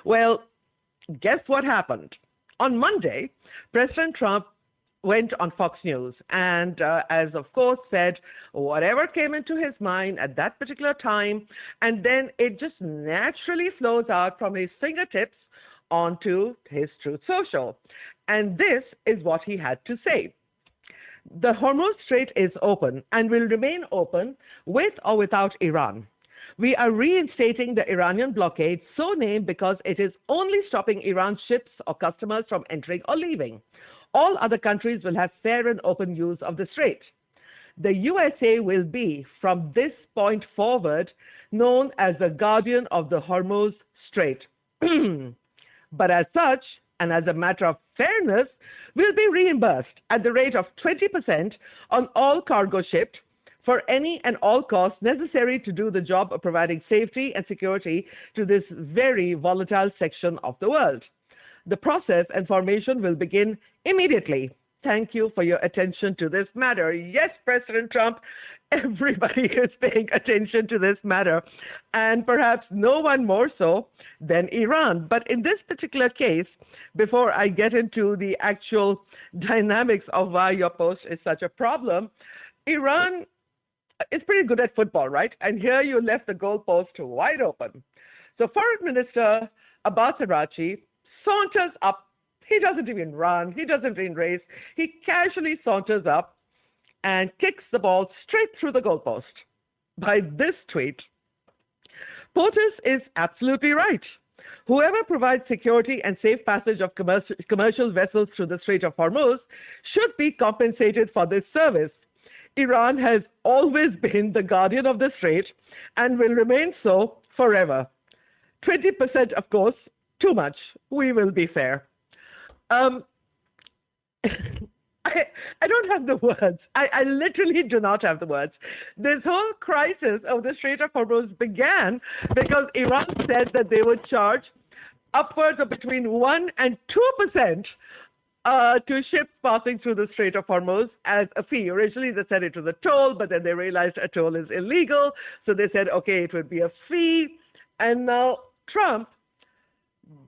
Well, guess what happened? On Monday, President Trump went on Fox News and, as of course, said whatever came into his mind at that particular time, and then it just naturally flows out from his fingertips onto his Truth Social. And this is what he had to say. The Hormuz Strait is open and will remain open with or without Iran. We are reinstating the Iranian blockade, so named because it is only stopping Iran's ships or customers from entering or leaving. All other countries will have fair and open use of the strait. The USA will be, from this point forward, known as the guardian of the Hormuz Strait. But as such, and as a matter of fairness, will be reimbursed at the rate of 20% on all cargo shipped for any and all costs necessary to do the job of providing safety and security to this very volatile section of the world. The process and formation will begin immediately. Thank you for your attention to this matter. Yes, President Trump, everybody is paying attention to this matter, and perhaps no one more so than Iran. But in this particular case, before I get into the actual dynamics of why your post is such a problem, Iran is pretty good at football, right? And here you left the goalpost wide open. So Foreign Minister Abbas Araghchi saunters up. He doesn't even run. He doesn't even race. He casually saunters up and kicks the ball straight through the goalpost by this tweet. POTUS is absolutely right. Whoever provides security and safe passage of commercial vessels through the Strait of Hormuz should be compensated for this service. Iran has always been the guardian of the strait and will remain so forever. 20%, of course, too much. We will be fair. I don't have the words. I literally do not have the words. This whole crisis of the Strait of Hormuz began because Iran said that they would charge upwards of between 1 and 2% to ships passing through the Strait of Hormuz as a fee. Originally, they said it was a toll, but then they realized a toll is illegal. So they said, okay, it would be a fee. And now Trump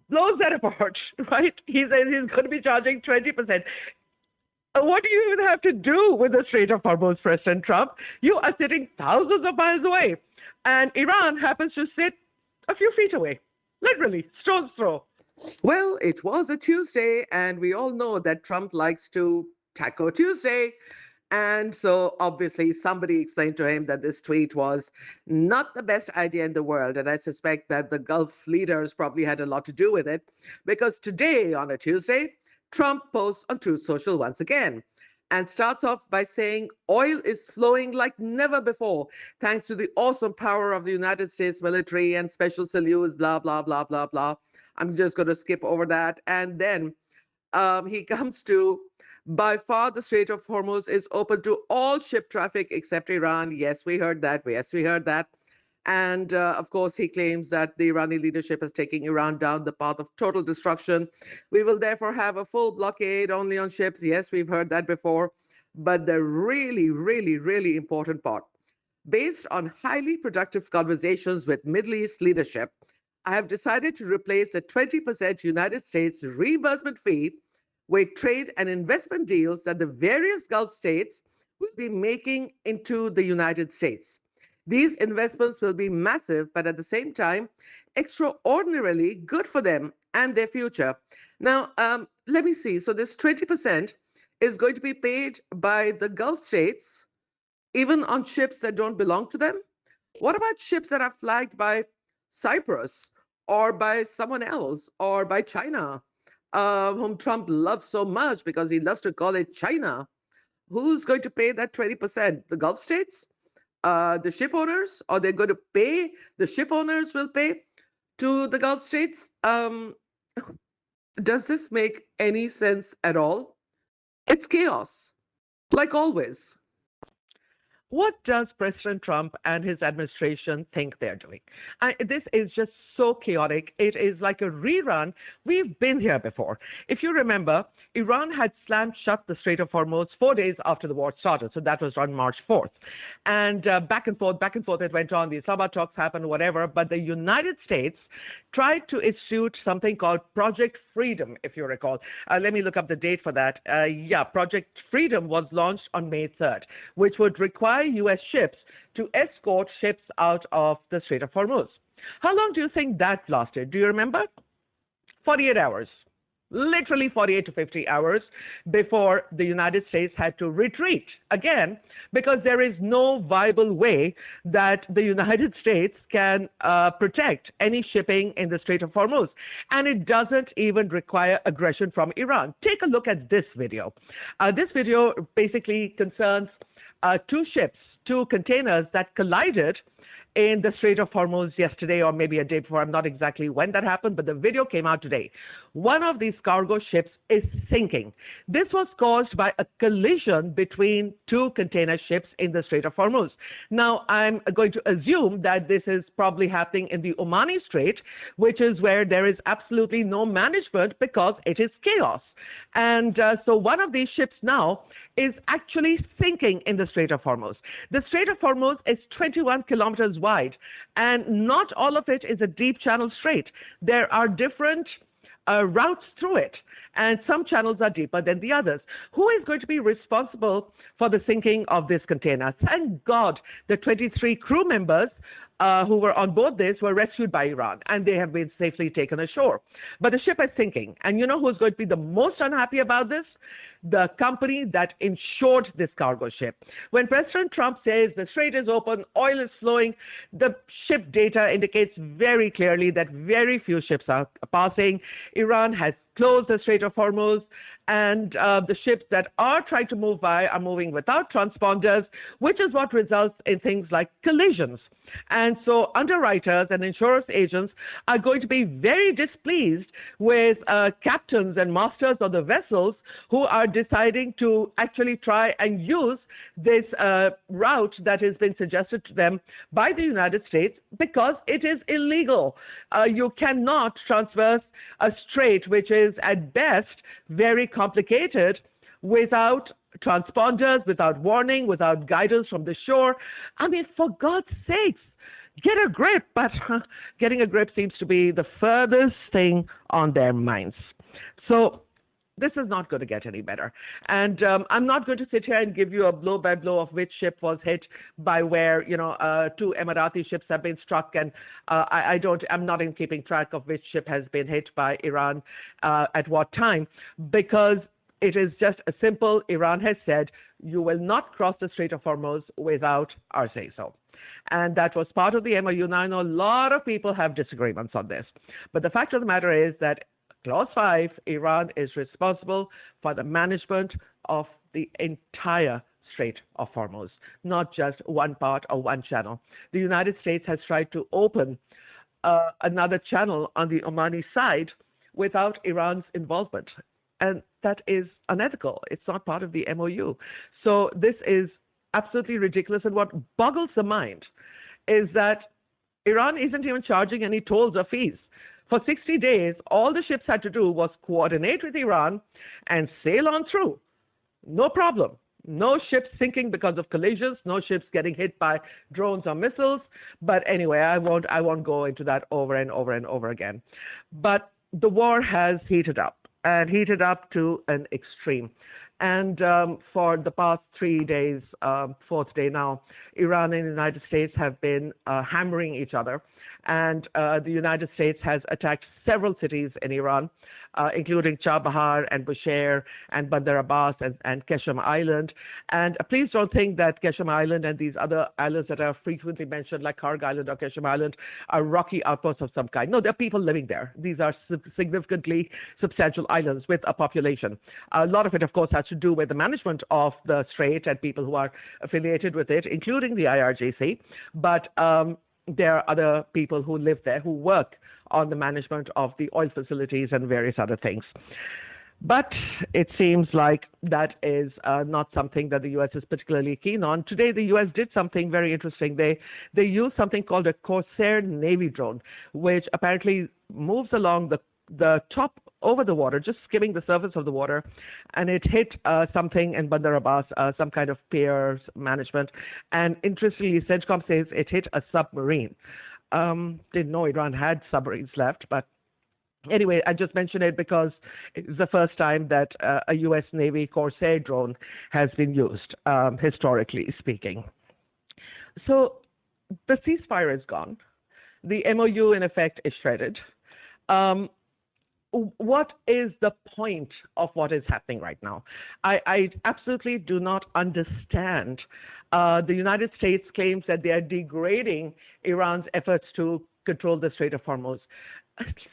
blows that apart, right? He says he's going to be charging 20%. What do you even have to do with the Strait of Hormuz, President Trump? You are sitting thousands of miles away, and Iran happens to sit a few feet away, literally, stone's throw. Well, it was a Tuesday, and we all know that Trump likes to Taco Tuesday. And so obviously somebody explained to him that this tweet was not the best idea in the world. And I suspect that the Gulf leaders probably had a lot to do with it, because today, on a Tuesday, Trump posts on Truth Social once again and starts off by saying oil is flowing like never before, thanks to the awesome power of the United States military and special salutes, blah, blah, blah, blah, blah. I'm just going to skip over that. And then he comes to, by far, the Strait of Hormuz is open to all ship traffic except Iran. Yes, we heard that. Yes, we heard that. And of course, he claims that the Iranian leadership is taking Iran down the path of total destruction. We will therefore have a full blockade only on ships. Yes, we've heard that before. But the really, really, really important part, based on highly productive conversations with Middle East leadership, I have decided to replace a 20% United States reimbursement fee with trade and investment deals that the various Gulf states will be making into the United States. These investments will be massive, but at the same time, extraordinarily good for them and their future. Now, let me see. So this 20% is going to be paid by the Gulf states, even on ships that don't belong to them. What about ships that are flagged by Cyprus or by someone else or by China, whom Trump loves so much because he loves to call it China? Who's going to pay that 20%? The Gulf states? The ship owners? Or they're going to pay, the ship owners will pay to the Gulf states? Does this make any sense at all? It's chaos, like always. What does President Trump and his administration think they're doing? This is just so chaotic. It is like a rerun. We've been here before. If you remember, Iran had slammed shut the Strait of Hormuz 4 days after the war started. So that was on March 4th. And back and forth it went on. The Islamabad talks happened, whatever. But the United States tried to institute something called Project Freedom, if you recall. Let me look up the date for that. Yeah, Project Freedom was launched on May 3rd, which would require U.S. ships to escort ships out of the Strait of Hormuz. How long do you think that lasted? Do you remember? 48 hours. Literally 48 to 50 hours before the United States had to retreat again, because there is no viable way that the United States can protect any shipping in the Strait of Hormuz. And it doesn't even require aggression from Iran. Take a look at this video. This video basically concerns two containers that collided in the Strait of Hormuz yesterday, or maybe a day before. I'm not exactly when that happened, but the video came out today. One of these cargo ships is sinking. This was caused by a collision between two container ships in the Strait of Hormuz. Now, I'm going to assume that this is probably happening in the Omani Strait, which is where there is absolutely no management because it is chaos. And so one of these ships now is actually sinking in the Strait of Hormuz. The Strait of Hormuz is 21 kilometers wide, and not all of it is a deep channel strait. There are different routes through it, and some channels are deeper than the others. Who is going to be responsible for the sinking of this container? Thank God the 23 crew members who were on board this were rescued by Iran, and they have been safely taken ashore. But the ship is sinking, and you know who's going to be the most unhappy about this? The company that insured this cargo ship. When President Trump says the strait is open, oil is flowing, the ship data indicates very clearly that very few ships are passing. Iran has closed the Strait of Hormuz, and the ships that are trying to move by are moving without transponders, which is what results in things like collisions. And so underwriters and insurance agents are going to be very displeased with captains and masters of the vessels who are deciding to actually try and use this route that has been suggested to them by the United States, because it is illegal. You cannot transverse a strait, which is at best very complicated, without transponders, without warning, without guidance from the shore. I mean, for God's sakes, get a grip. But getting a grip seems to be the furthest thing on their minds. So this is not going to get any better. And I'm not going to sit here and give you a blow by blow of which ship was hit by where, two Emirati ships have been struck. And I'm not in keeping track of which ship has been hit by Iran at what time, because it is just a simple: Iran has said, you will not cross the Strait of Hormuz without our say-so. And that was part of the MOU. Now, I know a lot of people have disagreements on this, but the fact of the matter is that Clause 5, Iran is responsible for the management of the entire Strait of Hormuz, not just one part or one channel. The United States has tried to open another channel on the Omani side without Iran's involvement. And that is unethical. It's not part of the MOU. So this is absolutely ridiculous. And what boggles the mind is that Iran isn't even charging any tolls or fees. For 60 days, all the ships had to do was coordinate with Iran and sail on through. No problem. No ships sinking because of collisions, no ships getting hit by drones or missiles. But anyway, I won't go into that over and over and over again. But the war has heated up, and heated up to an extreme. And for the past 3 days, fourth day now, Iran and the United States have been hammering each other. And the United States has attacked several cities in Iran, including Chabahar and Bushehr and Bandar Abbas and Keshem Island. And please don't think that Keshem Island and these other islands that are frequently mentioned, like Karg Island or Keshem Island, are rocky outposts of some kind. No, there are people living there. These are significantly substantial islands with a population. A lot of it, of course, has to do with the management of the strait and people who are affiliated with it, including the IRGC. But there are other people who live there who work on the management of the oil facilities and various other things. But it seems like that is not something that the U.S. is particularly keen on. Today, the U.S. did something very interesting. They used something called a Corsair Navy drone, which apparently moves along the top over the water, just skimming the surface of the water, and it hit something in Bandar Abbas, some kind of pier management. And interestingly, CENTCOM says it hit a submarine. Didn't know Iran had submarines left, but anyway, I just mention it because it's the first time that a U.S. Navy Corsair drone has been used, historically speaking. So the ceasefire is gone. The MOU, in effect, is shredded. Um, what is the point of what is happening right now? I absolutely do not understand. The United States claims that they are degrading Iran's efforts to control the Strait of Hormuz.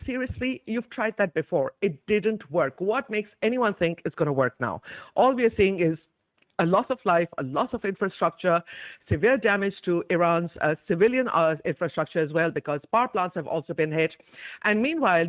Seriously, you've tried that before. It didn't work. What makes anyone think it's going to work now? All we are seeing is a loss of life, a loss of infrastructure, severe damage to Iran's civilian infrastructure as well, because power plants have also been hit. And meanwhile,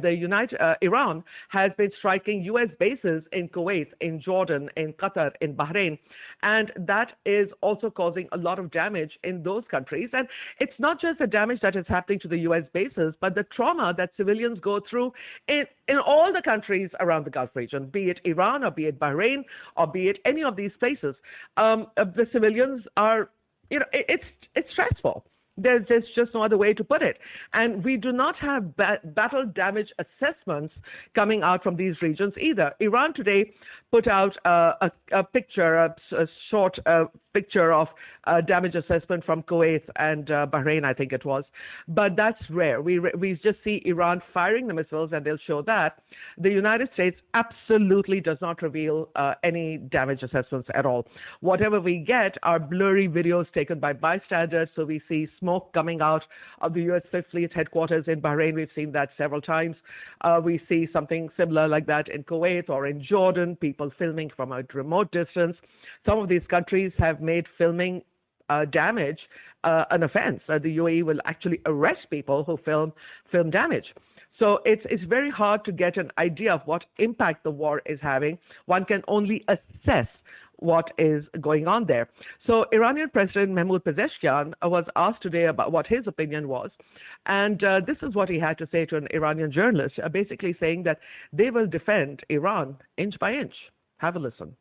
Iran has been striking U.S. bases in Kuwait, in Jordan, in Qatar, in Bahrain, and that is also causing a lot of damage in those countries. And it's not just the damage that is happening to the U.S. bases, but the trauma that civilians go through in all the countries around the Gulf region, be it Iran or be it Bahrain or be it any of these places. The civilians are, it's stressful. There's just no other way to put it. And we do not have battle damage assessments coming out from these regions either. Iran today put out a picture, a short picture of damage assessment from Kuwait and Bahrain, I think it was. But that's rare. We just see Iran firing the missiles, and they'll show that. The United States absolutely does not reveal any damage assessments at all. Whatever we get are blurry videos taken by bystanders, so we see smoke coming out of the U.S. Fifth Fleet headquarters in Bahrain. We've seen that several times. We see something similar like that in Kuwait or in Jordan, people filming from a remote distance. Some of these countries have made filming damage an offense. The UAE will actually arrest people who film damage. So it's very hard to get an idea of what impact the war is having. One can only assess what is going on there. So Iranian President Mahmoud Pezeshkian was asked today about what his opinion was. And this is what he had to say to an Iranian journalist, basically saying that they will defend Iran inch by inch. Have a listen.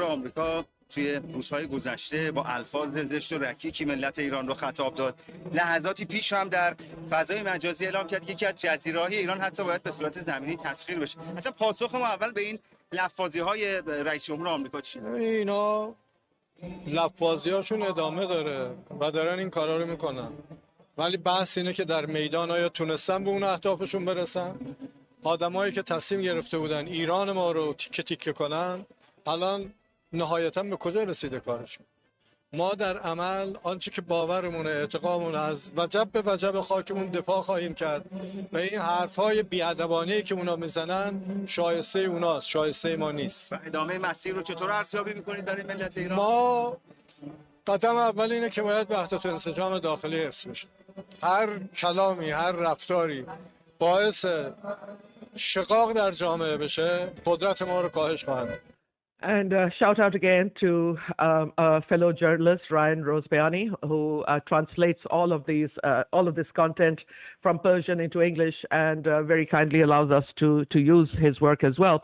آمریکا توی روزهای گذشته با الفاظ زشت و رکیکی ملت ایران رو خطاب داد. لحظاتی پیش هم در فضای مجازی اعلام کرد یکی از جزیره‌های ایران حتی باید به صورت زمینی تسخیر بشه. اصلا پاسخ ما اول به این لفاظی‌های رئیس جمهور آمریکا چیه؟ اینا لفاظی‌هاشون ادامه داره و دارن این کارا رو میکنن. ولی بحث اینه که در میدان آیا تونستن به اون اهدافشون برسن؟ آدمایی که تصمیم گرفته بودن ایران ما رو تیکه تیکه کنن الان نهایتاً به کجا رسیده کارشون؟ ما در عمل آنچه که باورمونه، اعتقادمون از وجب به وجب خاکمون دفاع خواهیم کرد و این حرفای بی‌ادبانه‌ای که اونا میزنن شایسته اوناست، شایسته ما نیست. و ادامه مسیر رو چطور ارزیابی می‌کنید برای ملت ایران؟ ما قدم اول اینه که باید وحدت و انسجام داخلی حفظ بشه. هر کلامی، هر رفتاری باعث شقاق در جامعه بشه، قدرت ما رو کاهش خواهد. And shout out again to a fellow journalist, Ryan Rosebayani, who translates all of this content from Persian into English and very kindly allows us to use his work as well.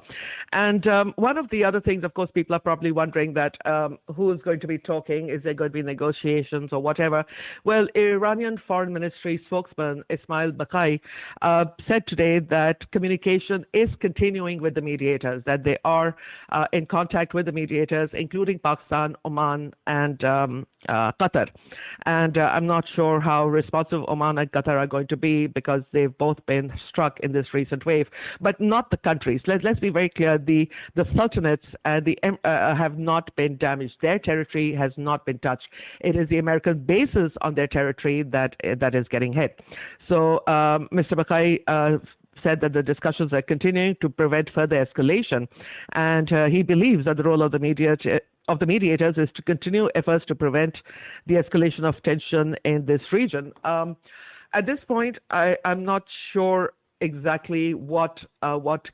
And one of the other things, of course, people are probably wondering that who is going to be talking? Is there going to be negotiations or whatever? Well, Iranian Foreign Ministry spokesman Ismail Baqai said today that communication is continuing with the mediators, that they are in contact with the mediators, including Pakistan, Oman, and Qatar. And I'm not sure how responsive Oman and Qatar are going to be because they've both been struck in this recent wave, but not the countries. Let's be very clear. The sultanates have not been damaged. Their territory has not been touched. It is the American bases on their territory that is getting hit. So Mr. Baqai said that the discussions are continuing to prevent further escalation, and he believes that the role of the mediators is to continue efforts to prevent the escalation of tension in this region. At this point, I'm not sure exactly what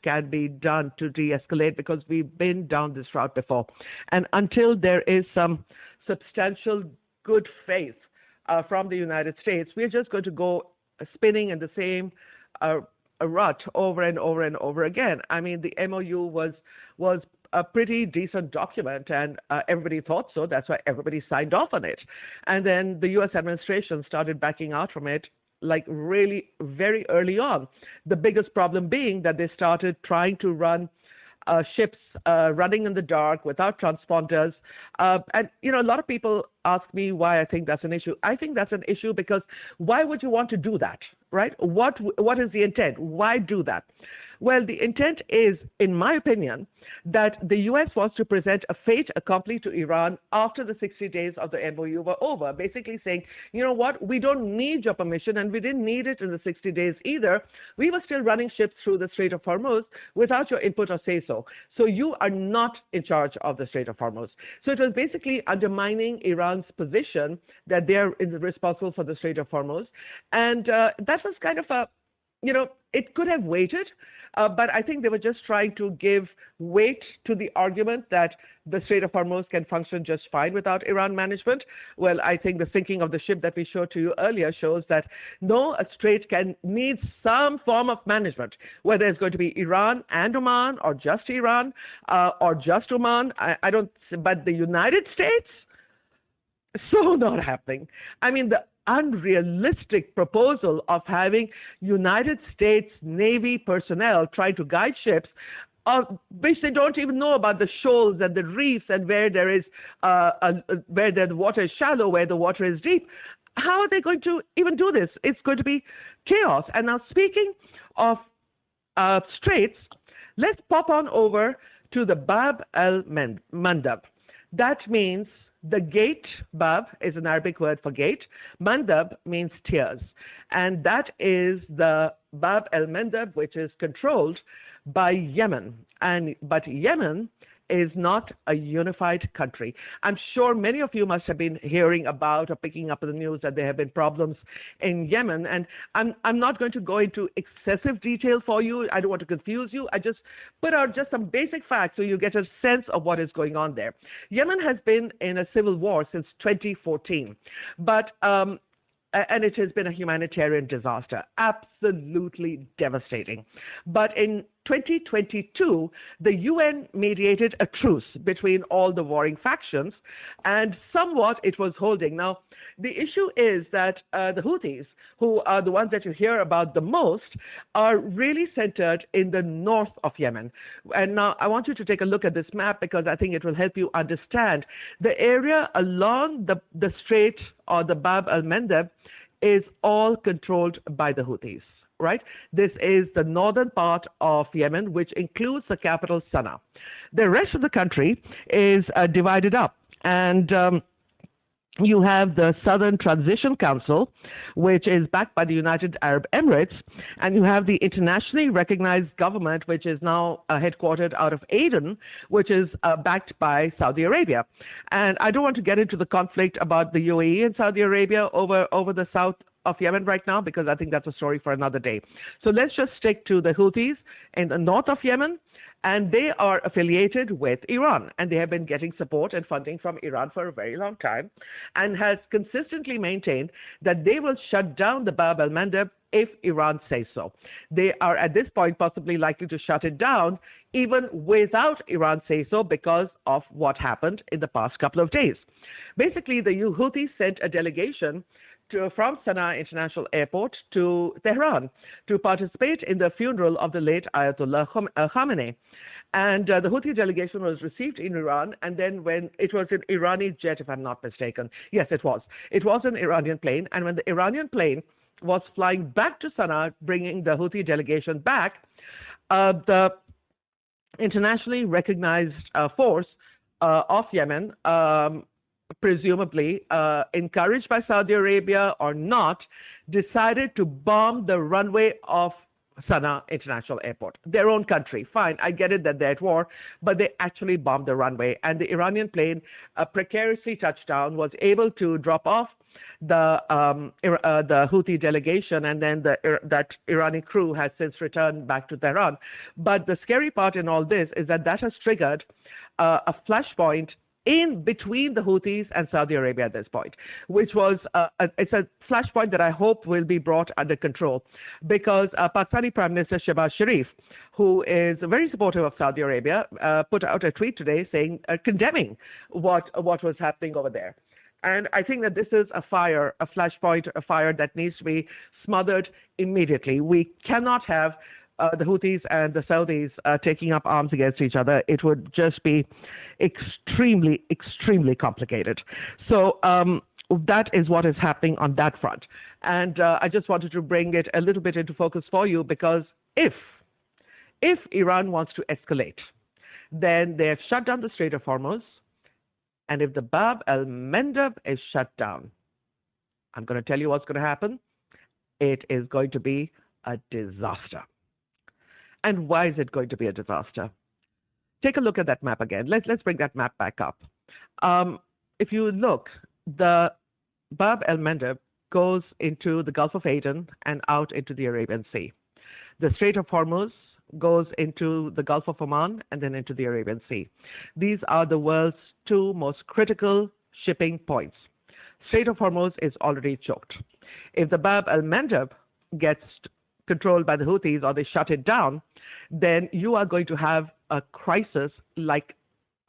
can be done to de-escalate, because we've been down this route before, and until there is some substantial good faith from the United States, we're just going to go spinning in the same a rut over and over and over again. I mean, the MOU was a pretty decent document, and everybody thought so. That's why everybody signed off on it. And then the U.S. administration started backing out from it, like really very early on. The biggest problem being that they started trying to run ships running in the dark without transponders. And, you know, a lot of people ask me why I think that's an issue. I think that's an issue because why would you want to do that, right? What is the intent? Why do that? Well, the intent is, in my opinion, that the U.S. wants to present a fait accompli to Iran after the 60 days of the MOU were over, basically saying, you know what, we don't need your permission, and we didn't need it in the 60 days either. We were still running ships through the Strait of Hormuz without your input or say-so. So you are not in charge of the Strait of Hormuz. So it was basically undermining Iran's position that they're responsible for the Strait of Hormuz. And that was kind of a, you know, it could have waited, but I think they were just trying to give weight to the argument that the Strait of Hormuz can function just fine without Iran management. Well, I think the sinking of the ship that we showed to you earlier shows that no, a strait needs some form of management, whether it's going to be Iran and Oman, or just Iran, or just Oman. I don't, but the United States, so not happening. I mean, the unrealistic proposal of having United States Navy personnel try to guide ships, which they don't even know about the shoals and the reefs and where there is where the water is shallow, where the water is deep. How are they going to even do this? It's going to be chaos. And now, speaking of straits, let's pop on over to the Bab al Mandeb. That means the gate. Bab is an Arabic word for gate. Mandab means tears. And that is the Bab al Mandeb, which is controlled by Yemen. But Yemen is not a unified country. I'm sure many of you must have been hearing about or picking up in the news that there have been problems in Yemen. And I'm not going to go into excessive detail for you. I don't want to confuse you. I just put out just some basic facts so you get a sense of what is going on there. Yemen has been in a civil war since 2014. But and it has been a humanitarian disaster, absolutely devastating. But in 2022, the UN mediated a truce between all the warring factions, and somewhat it was holding. Now, the issue is that the Houthis, who are the ones that you hear about the most, are really centered in the north of Yemen. And now I want you to take a look at this map, because I think it will help you understand the area along the strait, or the Bab al Mandeb, is all controlled by the Houthis, right? This is the northern part of Yemen, which includes the capital, Sana'a. The rest of the country is divided up, and you have the Southern Transition Council, which is backed by the United Arab Emirates, and you have the internationally recognized government, which is now headquartered out of Aden, which is backed by Saudi Arabia. And I don't want to get into the conflict about the UAE and Saudi Arabia over the south of Yemen right now, because I think that's a story for another day. So let's just stick to the Houthis in the north of Yemen. And they are affiliated with Iran, and they have been getting support and funding from Iran for a very long time, and has consistently maintained that they will shut down the Bab al Mandeb if Iran says so. They are at this point possibly likely to shut it down even without Iran say so, because of what happened in the past couple of days. Basically, the Houthis sent a delegation from Sana'a International Airport to Tehran to participate in the funeral of the late Ayatollah Khamenei. And the Houthi delegation was received in Iran, and then when it was an Iranian jet, if I'm not mistaken. Yes, it was. It was an Iranian plane, and when the Iranian plane was flying back to Sana'a, bringing the Houthi delegation back, the internationally recognized force of Yemen, presumably encouraged by Saudi Arabia or not, decided to bomb the runway of Sana'a International Airport. Their own country. Fine, I get it that they're at war, but they actually bombed the runway. And the Iranian plane precariously touched down, was able to drop off the Houthi delegation, and then that Iranian crew has since returned back to Tehran. But the scary part in all this is that has triggered a flashpoint in between the Houthis and Saudi Arabia at this point, which was it's a flashpoint that I hope will be brought under control, because Pakistani Prime Minister Shehbaz Sharif, who is very supportive of Saudi Arabia, put out a tweet today saying condemning what was happening over there. And I think that this is a flashpoint, a fire that needs to be smothered immediately. We cannot have the Houthis and the Saudis taking up arms against each other. It would just be extremely, extremely complicated. So that is what is happening on that front. And I just wanted to bring it a little bit into focus for you, because if Iran wants to escalate, then they have shut down the Strait of Hormuz. And if the Bab al Mandeb is shut down, I'm going to tell you what's going to happen. It is going to be a disaster. And why is it going to be a disaster? Take a look at that map again. Let's bring that map back up. If you look, the Bab al Mandeb goes into the Gulf of Aden and out into the Arabian Sea. The Strait of Hormuz goes into the Gulf of Oman and then into the Arabian Sea. These are the world's two most critical shipping points. Strait of Hormuz is already choked. If the Bab al Mandeb gets controlled by the Houthis, or they shut it down, then you are going to have a crisis like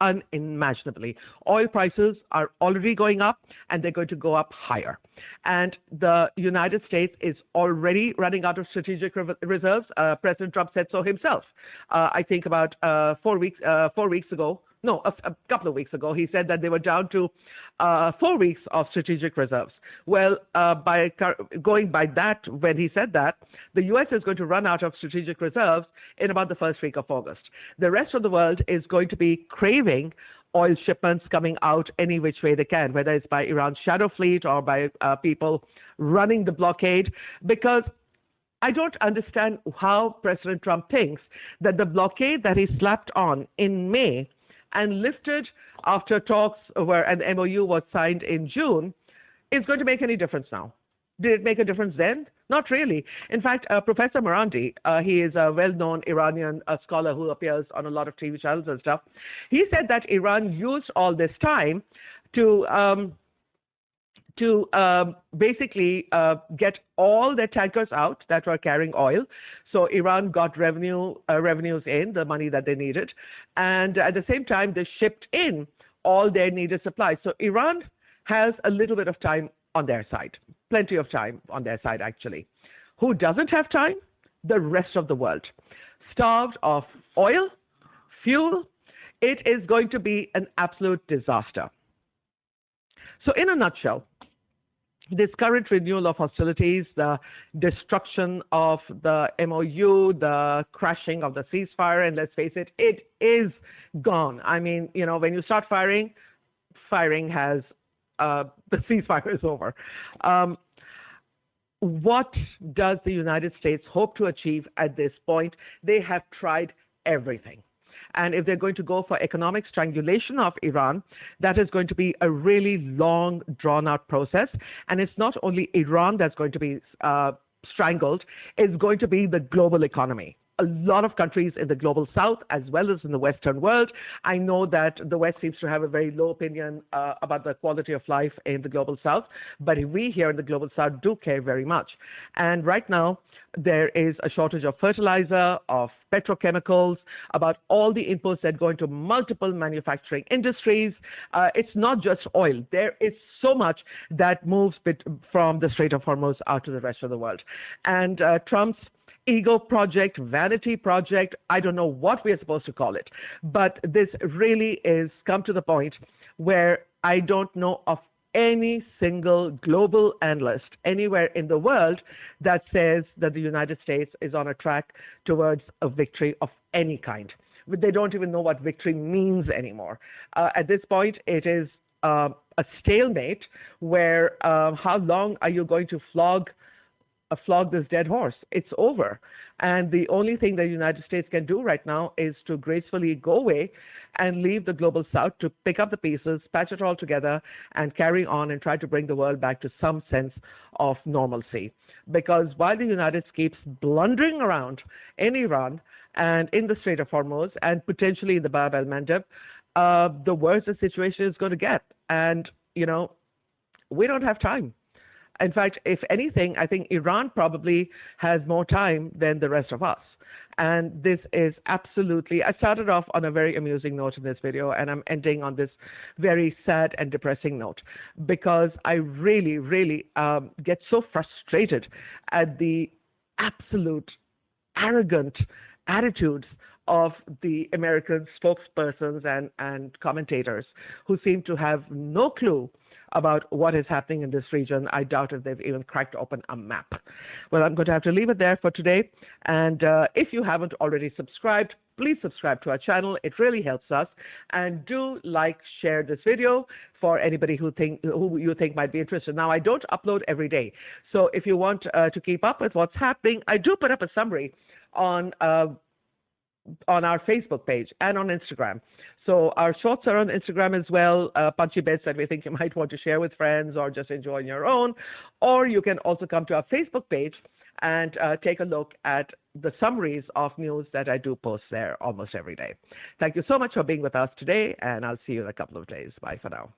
unimaginably. Oil prices are already going up, and they're going to go up higher. And the United States is already running out of strategic reserves. President Trump said so himself. I think about 4 weeks ago. No, a couple of weeks ago, he said that they were down to 4 weeks of strategic reserves. Well, by going by that, when he said that, the U.S. is going to run out of strategic reserves in about the first week of August. The rest of the world is going to be craving oil shipments coming out any which way they can, whether it's by Iran's shadow fleet or by people running the blockade, because I don't understand how President Trump thinks that the blockade that he slapped on in May and lifted after talks where an MOU was signed in June is going to make any difference now. Did it make a difference then? Not really. In fact, Professor Marandi, he is a well-known Iranian scholar who appears on a lot of TV channels and stuff. He said that Iran used all this time to basically get all their tankers out that were carrying oil. So Iran got revenues in, the money that they needed. And at the same time, they shipped in all their needed supplies. So Iran has a little bit of time on their side, plenty of time on their side, actually. Who doesn't have time? The rest of the world. Starved of oil, fuel, it is going to be an absolute disaster. So in a nutshell, this current renewal of hostilities, the destruction of the MOU, the crashing of the ceasefire, and let's face it, it is gone. I mean, you know, when you start firing has, the ceasefire is over. What does the United States hope to achieve at this point? They have tried everything. And if they're going to go for economic strangulation of Iran, that is going to be a really long, drawn-out process. And it's not only Iran that's going to be strangled, it's going to be the global economy. A lot of countries in the global south as well as in the Western world. I know that the West seems to have a very low opinion about the quality of life in the global south, but we here in the global south do care very much. And right now, there is a shortage of fertilizer, of petrochemicals, about all the inputs that go into multiple manufacturing industries. It's not just oil. There is so much that moves from the Strait of Hormuz out to the rest of the world. And Trump's ego project, vanity project, I don't know what we're supposed to call it, but this really is come to the point where I don't know of any single global analyst anywhere in the world that says that the United States is on a track towards a victory of any kind. They don't even know what victory means anymore. At this point, it is a stalemate where how long are you going to flog flog this dead horse. It's over. And the only thing the United States can do right now is to gracefully go away and leave the global south to pick up the pieces, patch it all together, and carry on and try to bring the world back to some sense of normalcy. Because while the United States keeps blundering around in Iran and in the Strait of Hormuz and potentially in the Bab al Mandeb, the worse the situation is going to get. And, we don't have time. In fact, if anything, I think Iran probably has more time than the rest of us. And this is absolutely, I started off on a very amusing note in this video, and I'm ending on this very sad and depressing note, because I really, really get so frustrated at the absolute arrogant attitudes of the American spokespersons and commentators who seem to have no clue about what is happening in this region. I doubt if they've even cracked open a map. Well, I'm going to have to leave it there for today. And if you haven't already subscribed, please subscribe to our channel. It really helps us. And do share this video for anybody who you think might be interested. Now, I don't upload every day. So if you want to keep up with what's happening, I do put up a summary on our Facebook page and on Instagram. So our shorts are on Instagram as well, punchy bits that we think you might want to share with friends or just enjoy on your own. Or you can also come to our Facebook page and take a look at the summaries of news that I do post there almost every day. Thank you so much for being with us today, and I'll see you in a couple of days. Bye for now.